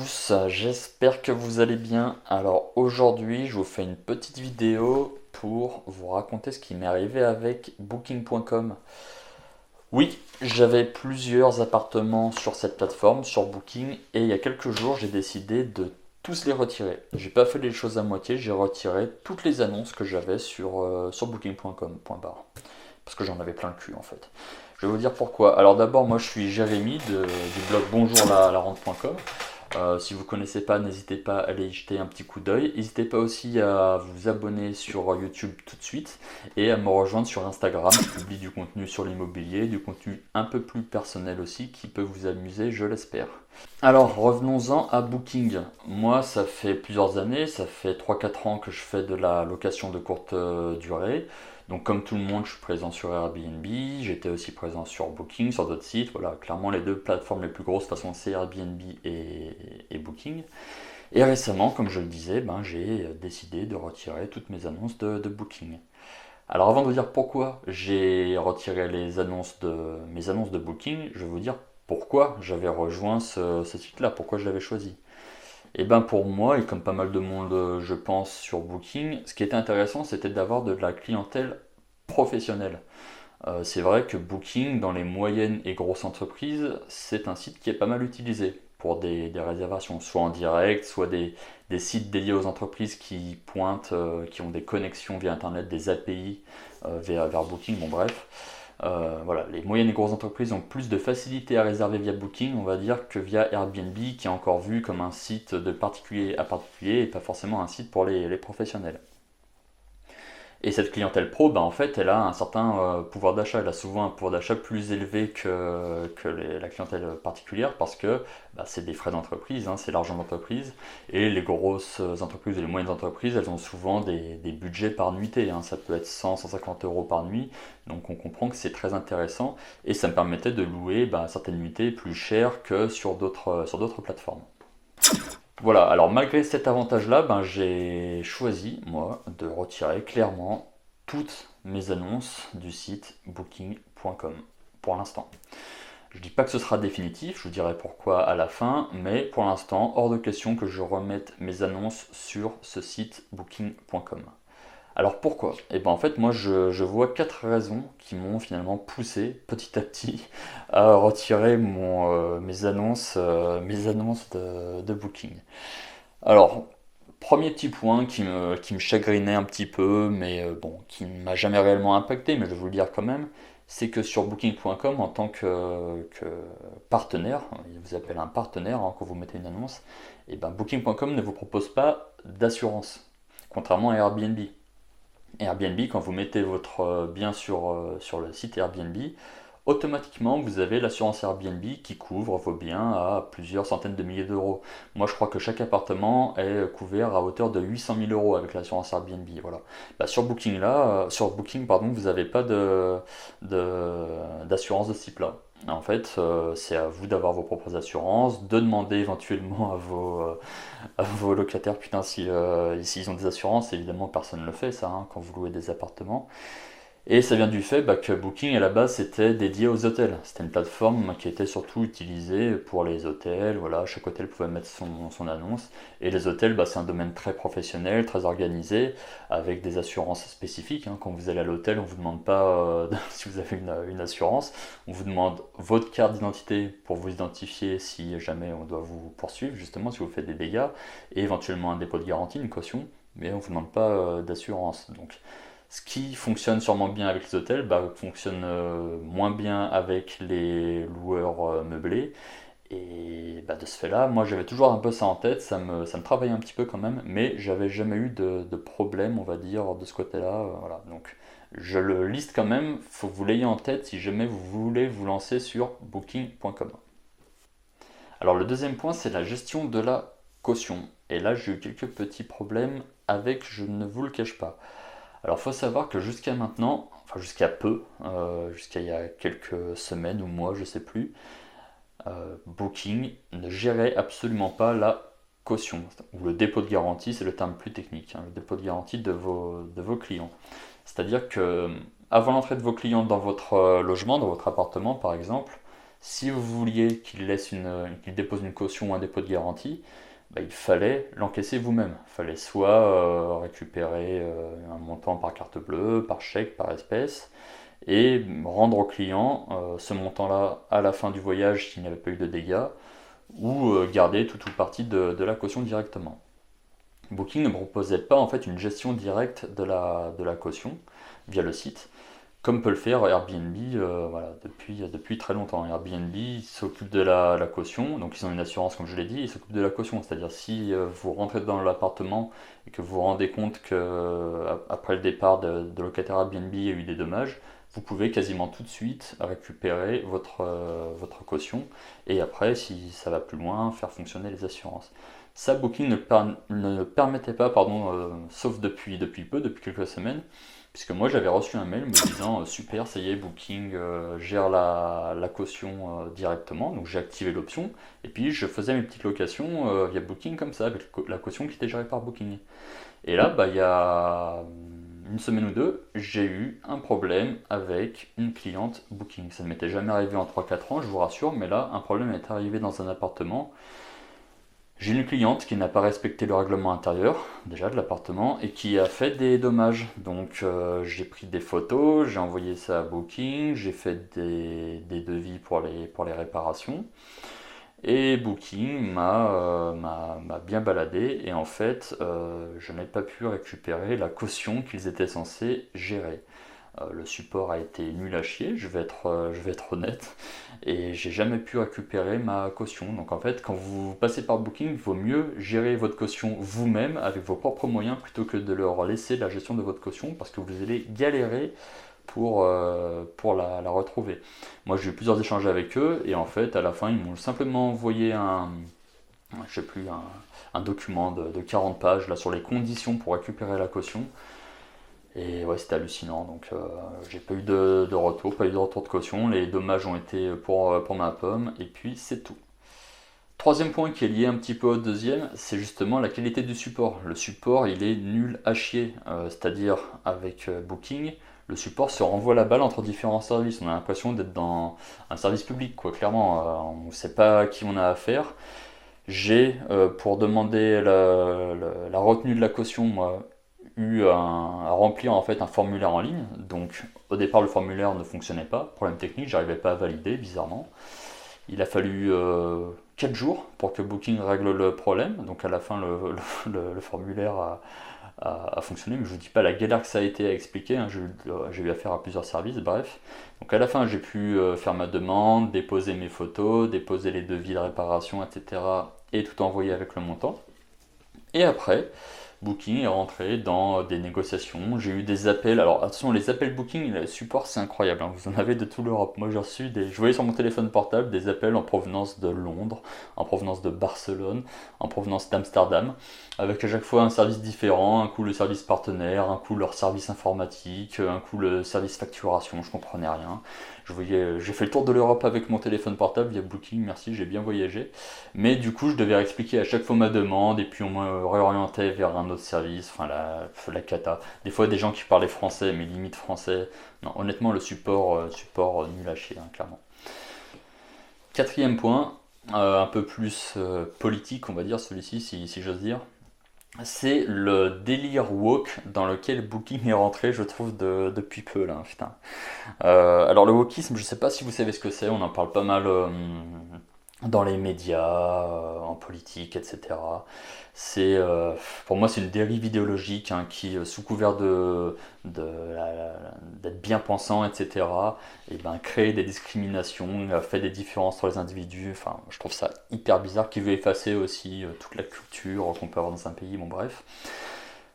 tous, j'espère que vous allez bien. Alors aujourd'hui, je vous fais une petite vidéo pour vous raconter ce qui m'est arrivé avec Booking.com. Oui, j'avais plusieurs appartements sur cette plateforme, sur Booking, et il y a quelques jours, j'ai décidé de tous les retirer. J'ai pas fait les choses à moitié, j'ai retiré toutes les annonces que j'avais sur booking.com. Parce que j'en avais plein le cul en fait. Je vais vous dire pourquoi. Alors d'abord, moi je suis Jérémy du blog bonjourlarente.com. Si vous ne connaissez pas, n'hésitez pas à aller y jeter un petit coup d'œil. N'hésitez pas aussi à vous abonner sur YouTube tout de suite et à me rejoindre sur Instagram. Je publie du contenu sur l'immobilier, du contenu un peu plus personnel aussi qui peut vous amuser, je l'espère. Alors revenons-en à Booking. Moi, ça fait plusieurs années, ça fait 3-4 ans que je fais de la location de courte durée. Donc comme tout le monde, je suis présent sur Airbnb, j'étais aussi présent sur Booking, sur d'autres sites. Voilà, clairement les deux plateformes les plus grosses, de toute façon, c'est Airbnb et Booking. Et récemment, comme je le disais, j'ai décidé de retirer toutes mes annonces de Booking. Alors avant de vous dire pourquoi j'ai retiré mes annonces de Booking, je vais vous dire pourquoi j'avais rejoint ce site-là, pourquoi je l'avais choisi. Et ben pour moi, et comme pas mal de monde, je pense, sur Booking, ce qui était intéressant, c'était d'avoir de la clientèle professionnelle. C'est vrai que Booking, dans les moyennes et grosses entreprises, c'est un site qui est pas mal utilisé pour des réservations, soit en direct, soit des sites dédiés aux entreprises qui pointent, qui ont des connexions via Internet, des API vers Booking, bon bref. Voilà, les moyennes et grosses entreprises ont plus de facilité à réserver via Booking, on va dire, que via Airbnb, qui est encore vu comme un site de particulier à particulier et pas forcément un site pour les professionnels. Et cette clientèle pro, en fait, elle a un certain pouvoir d'achat. Elle a souvent un pouvoir d'achat plus élevé que la clientèle particulière parce que c'est des frais d'entreprise, hein, c'est l'argent d'entreprise. Et les grosses entreprises et les moyennes entreprises, elles ont souvent des budgets par nuitée, hein. Ça peut être 100-150 euros par nuit. Donc on comprend que c'est très intéressant. Et ça me permettait de louer certaines nuitées plus chères que sur d'autres plateformes. Voilà, alors malgré cet avantage-là, j'ai choisi, moi, de retirer clairement toutes mes annonces du site booking.com pour l'instant. Je ne dis pas que ce sera définitif, je vous dirai pourquoi à la fin, mais pour l'instant, hors de question que je remette mes annonces sur ce site booking.com. Alors pourquoi? Et en fait moi je vois quatre raisons qui m'ont finalement poussé petit à petit à retirer mes annonces de Booking. Alors, premier petit point qui me chagrinait un petit peu, mais bon, qui ne m'a jamais réellement impacté, mais je vais vous le dire quand même, c'est que sur Booking.com, en tant que partenaire, il vous appelle un partenaire quand vous mettez une annonce, et Booking.com ne vous propose pas d'assurance, contrairement à Airbnb. Airbnb, quand vous mettez votre bien sur le site Airbnb, automatiquement vous avez l'assurance Airbnb qui couvre vos biens à plusieurs centaines de milliers d'euros. Moi je crois que chaque appartement est couvert à hauteur de 800 000 euros avec l'assurance Airbnb. Voilà. Sur Booking, pardon, vous n'avez pas d'assurance de ce type-là. En fait, c'est à vous d'avoir vos propres assurances, de demander éventuellement à vos locataires, putain, s'ils ont des assurances, évidemment personne ne le fait ça, hein, quand vous louez des appartements. Et ça vient du fait que Booking à la base c'était dédié aux hôtels. C'était une plateforme qui était surtout utilisée pour les hôtels. Voilà, chaque hôtel pouvait mettre son annonce. Et les hôtels, c'est un domaine très professionnel, très organisé, avec des assurances spécifiques, hein. Quand vous allez à l'hôtel, on ne vous demande pas si vous avez une assurance. On vous demande votre carte d'identité pour vous identifier si jamais on doit vous poursuivre, justement si vous faites des dégâts, et éventuellement un dépôt de garantie, une caution. Mais on ne vous demande pas d'assurance. Donc ce qui fonctionne sûrement bien avec les hôtels fonctionne moins bien avec les loueurs meublés. Et de ce fait-là, moi j'avais toujours un peu ça en tête, ça me travaillait un petit peu quand même, mais j'avais jamais eu de problème, on va dire, de ce côté-là. Voilà. Donc je le liste quand même, faut que vous l'ayez en tête si jamais vous voulez vous lancer sur booking.com. Alors le deuxième point, c'est la gestion de la caution. Et là, j'ai eu quelques petits problèmes avec, je ne vous le cache pas. Alors, il faut savoir que jusqu'à maintenant, enfin jusqu'à peu, jusqu'à il y a quelques semaines ou mois, je sais plus, Booking ne gérait absolument pas la caution, ou le dépôt de garantie, c'est le terme plus technique, hein, le dépôt de garantie de vos clients. C'est-à-dire que avant l'entrée de vos clients dans votre logement, dans votre appartement par exemple, Si vous vouliez qu'il dépose une caution ou un dépôt de garantie, bah, il fallait l'encaisser vous-même. Il fallait soit récupérer un montant par carte bleue, par chèque, par espèce, et rendre au client ce montant-là à la fin du voyage s'il n'y avait pas eu de dégâts, ou garder tout ou partie de la caution directement. Booking ne proposait pas en fait une gestion directe de la caution via le site, comme peut le faire Airbnb voilà, depuis très longtemps. Airbnb s'occupe de la caution, donc ils ont une assurance comme je l'ai dit, ils s'occupent de la caution, c'est-à-dire si vous rentrez dans l'appartement et que vous vous rendez compte que après le départ de locataire Airbnb il y a eu des dommages, vous pouvez quasiment tout de suite récupérer votre caution et après, si ça va plus loin, faire fonctionner les assurances. Ça, Booking ne le permettait pas, pardon, sauf depuis peu, depuis quelques semaines, puisque moi j'avais reçu un mail me disant super, ça y est, Booking gère la caution directement, donc j'ai activé l'option, et puis je faisais mes petites locations via Booking comme ça, avec la caution qui était gérée par Booking. Et là, bah, il y a une semaine ou deux, j'ai eu un problème avec une cliente Booking. Ça ne m'était jamais arrivé en 3-4 ans, je vous rassure, mais là, un problème est arrivé dans un appartement. J'ai une cliente qui n'a pas respecté le règlement intérieur, déjà de l'appartement, et qui a fait des dommages. Donc j'ai pris des photos, j'ai envoyé ça à Booking, j'ai fait des devis pour les réparations. Et Booking m'a bien baladé et en fait je n'ai pas pu récupérer la caution qu'ils étaient censés gérer. Le support a été nul à chier, je vais être honnête, et j'ai jamais pu récupérer ma caution. Donc en fait, quand vous passez par Booking, il vaut mieux gérer votre caution vous-même avec vos propres moyens plutôt que de leur laisser la gestion de votre caution parce que vous allez galérer pour la retrouver. Moi j'ai eu plusieurs échanges avec eux et en fait à la fin ils m'ont simplement envoyé je sais plus, un document de 40 pages là sur les conditions pour récupérer la caution. Et ouais, c'était hallucinant. Donc, j'ai pas eu de retour, pas eu de retour de caution. Les dommages ont été pour ma pomme, et puis c'est tout. Troisième point qui est lié un petit peu au deuxième, c'est justement la qualité du support. Le support, il est nul à chier. C'est-à-dire, avec Booking, le support se renvoie la balle entre différents services. On a l'impression d'être dans un service public, quoi. Clairement, on ne sait pas à qui on a affaire. J'ai, pour demander la retenue de la caution, moi, à remplir en fait un formulaire en ligne. Donc au départ le formulaire ne fonctionnait pas, problème technique, j'arrivais pas à valider bizarrement. Il a fallu 4 jours pour que Booking règle le problème. Donc à la fin le formulaire a fonctionné, mais je vous dis pas la galère que ça a été à expliquer, hein. J'ai eu affaire à plusieurs services, bref. Donc à la fin j'ai pu faire ma demande, déposer mes photos, déposer les devis de réparation, etc. Et tout envoyer avec le montant. Et après, Booking est rentré dans des négociations. J'ai eu des appels. Alors attention, les appels Booking, le support c'est incroyable, hein. Vous en avez de toute l'Europe. Moi j'ai reçu je voyais sur mon téléphone portable des appels en provenance de Londres, en provenance de Barcelone, en provenance d'Amsterdam, avec à chaque fois un service différent. Un coup le service partenaire, un coup leur service informatique, un coup le service facturation. Je comprenais rien. J'ai fait le tour de l'Europe avec mon téléphone portable via Booking. Merci, j'ai bien voyagé. Mais du coup, je devais expliquer à chaque fois ma demande et puis on me réorientait vers un autre service. Enfin, la cata. Des fois, des gens qui parlaient français, mais limite français. Non, honnêtement, le support nul à chier, hein, clairement. Quatrième point, un peu plus politique, on va dire, celui-ci, si j'ose dire. C'est le délire woke dans lequel Booking est rentré, je trouve, depuis peu, là, putain. Alors, le wokisme, je sais pas si vous savez ce que c'est, on en parle pas mal dans les médias, en politique, etc. C'est, pour moi, c'est une dérive idéologique, hein, qui, sous couvert d'être bien pensant, etc., et ben, crée des discriminations, fait des différences entre les individus. Enfin, je trouve ça hyper bizarre, qui veut effacer aussi toute la culture qu'on peut avoir dans un pays. Bon, bref.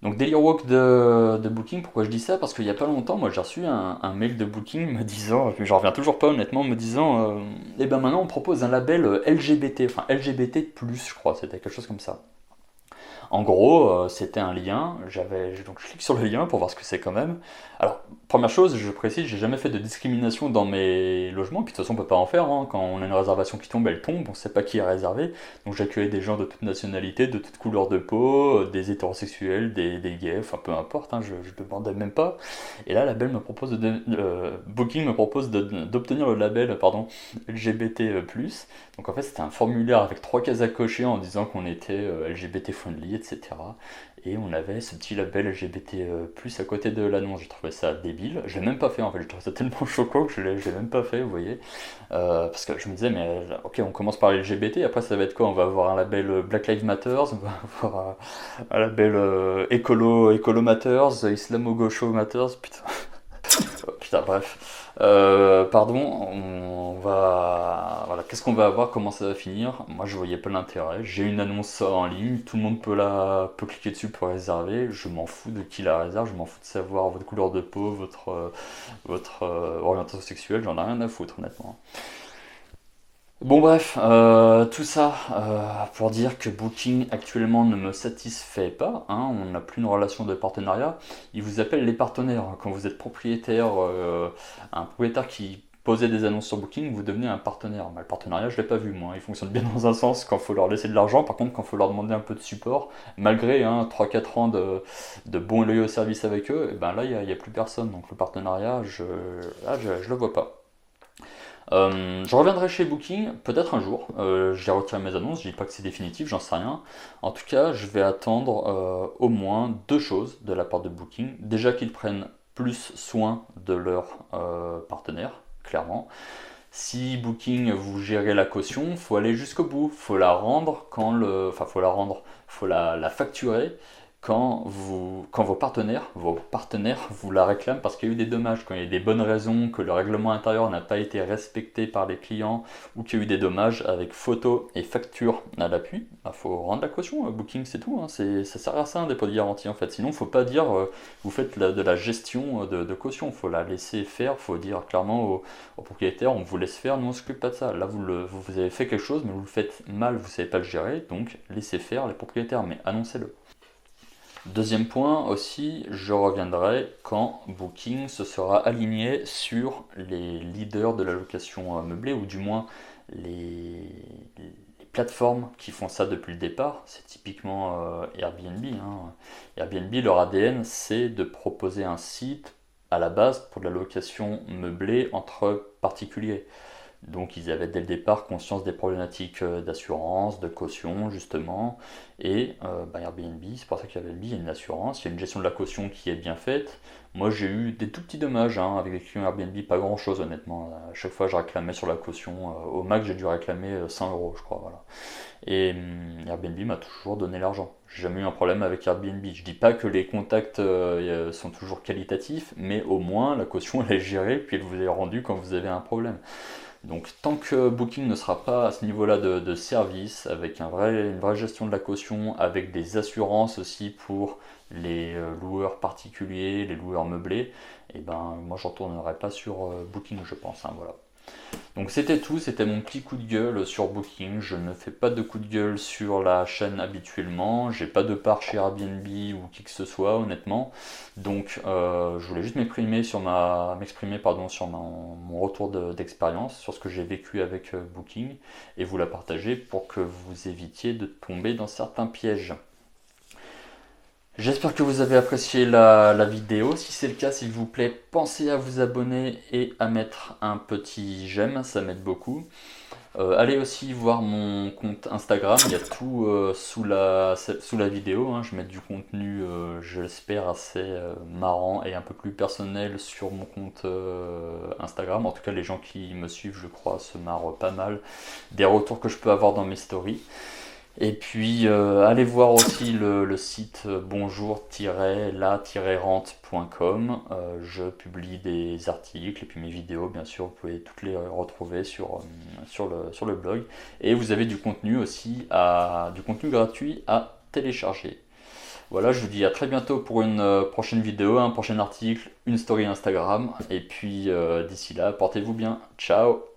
Donc Daily Walk de Booking, pourquoi je dis ça? Parce qu'il n'y a pas longtemps, moi j'ai reçu un mail de Booking me disant, j'en reviens toujours pas honnêtement, me disant, eh ben maintenant on propose un label LGBT, enfin LGBT+, je crois, c'était quelque chose comme ça. En gros, c'était un lien, donc je clique sur le lien pour voir ce que c'est quand même. Alors, première chose, je précise, j'ai jamais fait de discrimination dans mes logements, puis de toute façon on peut pas en faire, hein. Quand on a une réservation qui tombe, elle tombe, on sait pas qui est réservé. Donc j'accueillais des gens de toute nationalité, de toute couleur de peau, des hétérosexuels, des gays, enfin peu importe, hein, je demandais même pas. Et là, Booking me propose d'obtenir le label, pardon, LGBT+. Donc en fait, c'était un formulaire avec 3 cases à cocher en disant qu'on était LGBT friendly, etc. Et on avait ce petit label LGBT+ à côté de l'annonce. J'ai trouvé ça débile. Je l'ai même pas fait en fait. Je trouvé ça tellement choquant que je l'ai même pas fait, vous voyez. Parce que je me disais, mais ok, on commence par les LGBT, après ça va être quoi? On va avoir un label Black Lives Matter, on va avoir un label Écolo Matters, Islamo-Gaucho Matters, putain. Putain, bref. Pardon, voilà, qu'est-ce qu'on va avoir, comment ça va finir? Moi, je voyais pas l'intérêt. J'ai une annonce en ligne, tout le monde peut cliquer dessus pour réserver. Je m'en fous de qui la réserve, je m'en fous de savoir votre couleur de peau, votre orientation sexuelle, j'en ai rien à foutre, honnêtement. Bon bref, tout ça pour dire que Booking actuellement ne me satisfait pas, hein, on n'a plus une relation de partenariat. Ils vous appellent les partenaires. Quand vous êtes propriétaire, un propriétaire qui posait des annonces sur Booking, vous devenez un partenaire. Mais le partenariat, je l'ai pas vu moi. Il fonctionne bien dans un sens quand il faut leur laisser de l'argent, par contre quand il faut leur demander un peu de support, malgré 3-4 ans de bons et loyaux services avec eux, et ben là il y a plus personne. Donc le partenariat, je le vois pas. Je reviendrai chez Booking, peut-être un jour. J'ai retiré mes annonces, je dis pas que c'est définitif, j'en sais rien. En tout cas, je vais attendre au moins 2 choses de la part de Booking. Déjà qu'ils prennent plus soin de leurs partenaires, clairement. Si Booking vous gérez la caution, faut aller jusqu'au bout. Faut la rendre faut la rendre, faut la facturer quand vos partenaires vous la réclament parce qu'il y a eu des dommages, quand il y a des bonnes raisons, que le règlement intérieur n'a pas été respecté par les clients ou qu'il y a eu des dommages avec photo et facture à l'appui, il faut rendre la caution. Booking, c'est tout, hein. Ça sert à ça un dépôt de garantie en fait. Sinon, faut pas dire vous faites de la gestion de caution, faut la laisser faire, faut dire clairement au propriétaire on vous laisse faire, nous on s'occupe pas de ça. Là, vous avez fait quelque chose, mais vous le faites mal, vous savez pas le gérer, donc laissez faire les propriétaires, mais annoncez-le. Deuxième point aussi, je reviendrai quand Booking se sera aligné sur les leaders de la location meublée, ou du moins les plateformes qui font ça depuis le départ. C'est typiquement Airbnb, hein. Airbnb, leur ADN, c'est de proposer un site à la base pour de la location meublée entre particuliers. Donc ils avaient dès le départ conscience des problématiques d'assurance, de caution justement. Et Airbnb, c'est pour ça qu'Airbnb, il y a une assurance, il y a une gestion de la caution qui est bien faite. Moi j'ai eu des tout petits dommages hein, avec les clients Airbnb, pas grand chose honnêtement. À chaque fois je réclamais sur la caution, au max j'ai dû réclamer 100 euros je crois. Voilà. Et Airbnb m'a toujours donné l'argent. J'ai jamais eu un problème avec Airbnb. Je dis pas que les contacts sont toujours qualitatifs, mais au moins la caution elle est gérée, puis elle vous est rendue quand vous avez un problème. Donc tant que Booking ne sera pas à ce niveau-là de service, avec une vraie gestion de la caution, avec des assurances aussi pour les loueurs particuliers, les loueurs meublés, et ben moi je retournerai pas sur Booking je pense, hein, voilà. Donc c'était tout, c'était mon petit coup de gueule sur Booking. Je ne fais pas de coup de gueule sur la chaîne habituellement, j'ai pas de part chez Airbnb ou qui que ce soit honnêtement. Donc je voulais juste m'exprimer sur mon retour d'expérience, sur ce que j'ai vécu avec Booking, et vous la partager pour que vous évitiez de tomber dans certains pièges. J'espère que vous avez apprécié la vidéo. Si c'est le cas, s'il vous plaît, pensez à vous abonner et à mettre un petit j'aime, ça m'aide beaucoup. Allez aussi voir mon compte Instagram, il y a tout sous la vidéo, hein. Je mets du contenu, je l'espère, assez marrant et un peu plus personnel sur mon compte Instagram. En tout cas, les gens qui me suivent, je crois, se marrent pas mal des retours que je peux avoir dans mes stories. Et puis allez voir aussi le site bonjour-la-rente.com. Je publie des articles et puis mes vidéos, bien sûr, vous pouvez toutes les retrouver sur le blog. Et vous avez du contenu aussi, du contenu gratuit à télécharger. Voilà, je vous dis à très bientôt pour une prochaine vidéo, un prochain article, une story Instagram. Et puis d'ici là, portez-vous bien. Ciao!